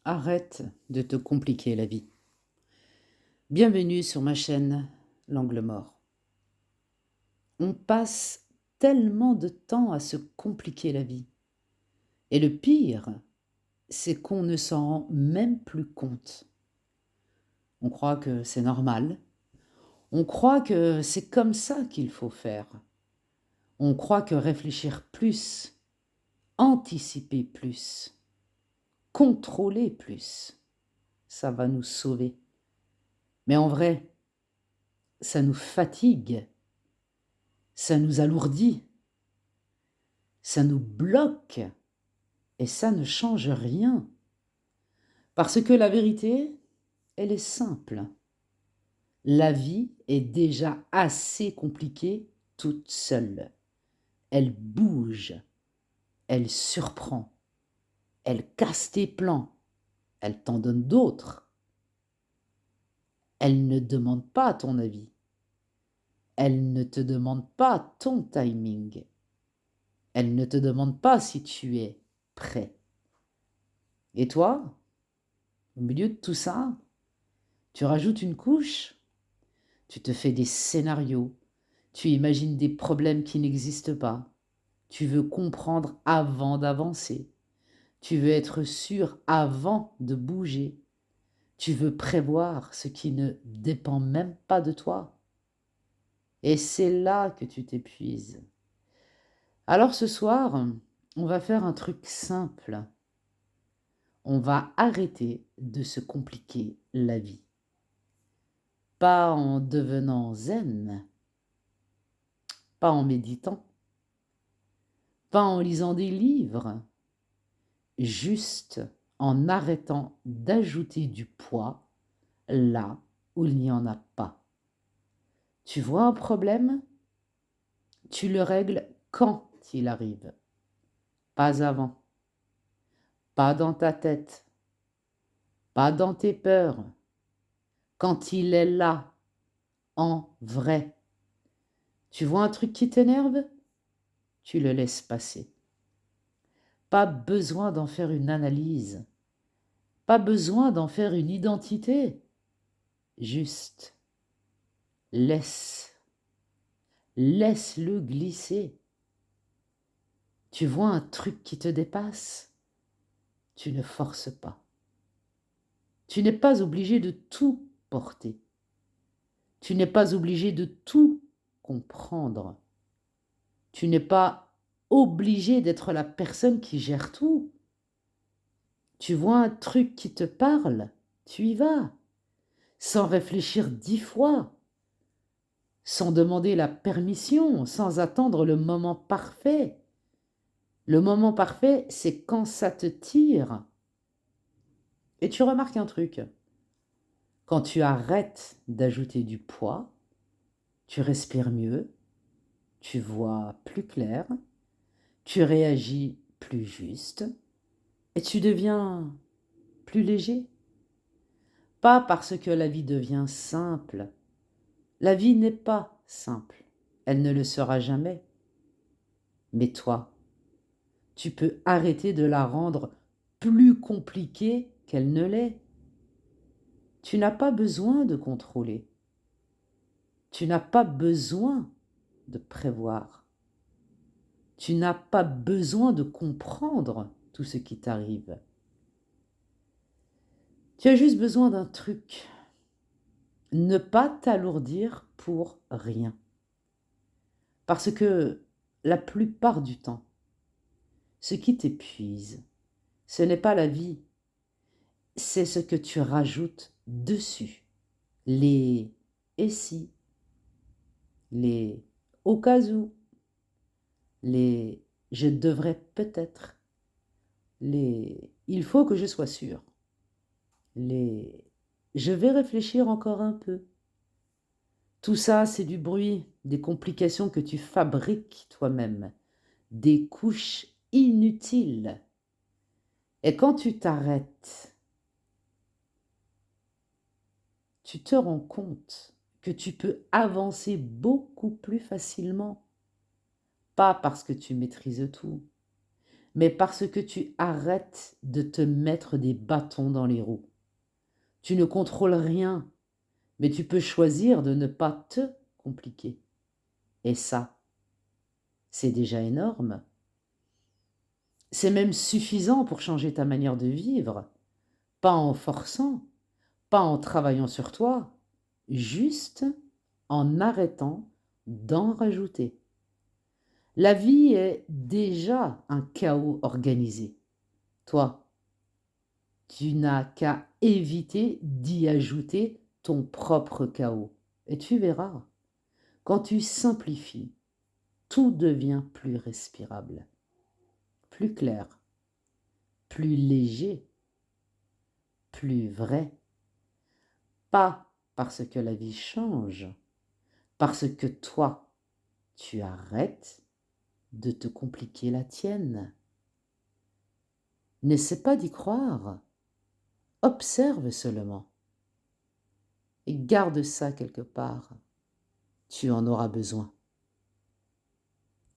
Arrête de te compliquer la vie. Bienvenue sur ma chaîne L'Angle Mort. On passe tellement de temps à se compliquer la vie. Et le pire, c'est qu'on ne s'en rend même plus compte. On croit que c'est normal. On croit que c'est comme ça qu'il faut faire. On croit que réfléchir plus, anticiper plus, contrôler plus, ça va nous sauver. Mais en vrai, ça nous fatigue, ça nous alourdit, ça nous bloque et ça ne change rien. Parce que la vérité, elle est simple. La vie est déjà assez compliquée toute seule. Elle bouge, elle surprend, elle casse tes plans, elle t'en donne d'autres. Elle ne demande pas ton avis. Elle ne te demande pas ton timing. Elle ne te demande pas si tu es prêt. Et toi, au milieu de tout ça, tu rajoutes une couche, tu te fais des scénarios, tu imagines des problèmes qui n'existent pas, tu veux comprendre avant d'avancer, tu veux être sûr avant de bouger, tu veux prévoir ce qui ne dépend même pas de toi. Et c'est là que tu t'épuises. Alors ce soir, on va faire un truc simple. On va arrêter de se compliquer la vie. Pas en devenant zen, pas en méditant, pas en lisant des livres, juste en arrêtant d'ajouter du poids là où il n'y en a pas. Tu vois un problème? Tu le règles quand il arrive, pas avant, pas dans ta tête, pas dans tes peurs, quand il est là, en vrai. Tu vois un truc qui t'énerve? Tu le laisses passer. Pas besoin d'en faire une analyse, pas besoin d'en faire une identité. Juste, laisse, laisse-le glisser. Tu vois un truc qui te dépasse, tu ne forces pas. Tu n'es pas obligé de tout porter. Tu n'es pas obligé de tout comprendre. Tu n'es pas obligé d'être la personne qui gère tout. Tu vois un truc qui te parle, tu y vas, sans réfléchir 10 fois, sans demander la permission, sans attendre le moment parfait. Le moment parfait, c'est quand ça te tire. Et tu remarques un truc. Quand tu arrêtes d'ajouter du poids, tu respires mieux, tu vois plus clair, tu réagis plus juste et tu deviens plus léger. Pas parce que la vie devient simple. La vie n'est pas simple. Elle ne le sera jamais. Mais toi, tu peux arrêter de la rendre plus compliquée qu'elle ne l'est. Tu n'as pas besoin de contrôler. Tu n'as pas besoin de prévoir. Tu n'as pas besoin de comprendre tout ce qui t'arrive. Tu as juste besoin d'un truc. Ne pas t'alourdir pour rien. Parce que la plupart du temps, ce qui t'épuise, ce n'est pas la vie, c'est ce que tu rajoutes dessus. Les et si, les au cas où, les je devrais peut-être, les il faut que je sois sûr, les je vais réfléchir encore un peu. Tout ça, c'est du bruit, des complications que tu fabriques toi-même, des couches inutiles. Et quand tu t'arrêtes, tu te rends compte que tu peux avancer beaucoup plus facilement. Pas parce que tu maîtrises tout, mais parce que tu arrêtes de te mettre des bâtons dans les roues. Tu ne contrôles rien, mais tu peux choisir de ne pas te compliquer. Et ça, c'est déjà énorme. C'est même suffisant pour changer ta manière de vivre, pas en forçant, pas en travaillant sur toi, juste en arrêtant d'en rajouter. La vie est déjà un chaos organisé. Toi, tu n'as qu'à éviter d'y ajouter ton propre chaos. Et tu verras, quand tu simplifies, tout devient plus respirable, plus clair, plus léger, plus vrai. Pas parce que la vie change, parce que toi, tu arrêtes de te compliquer la tienne. N'essaie pas d'y croire. Observe seulement et garde ça quelque part. Tu en auras besoin.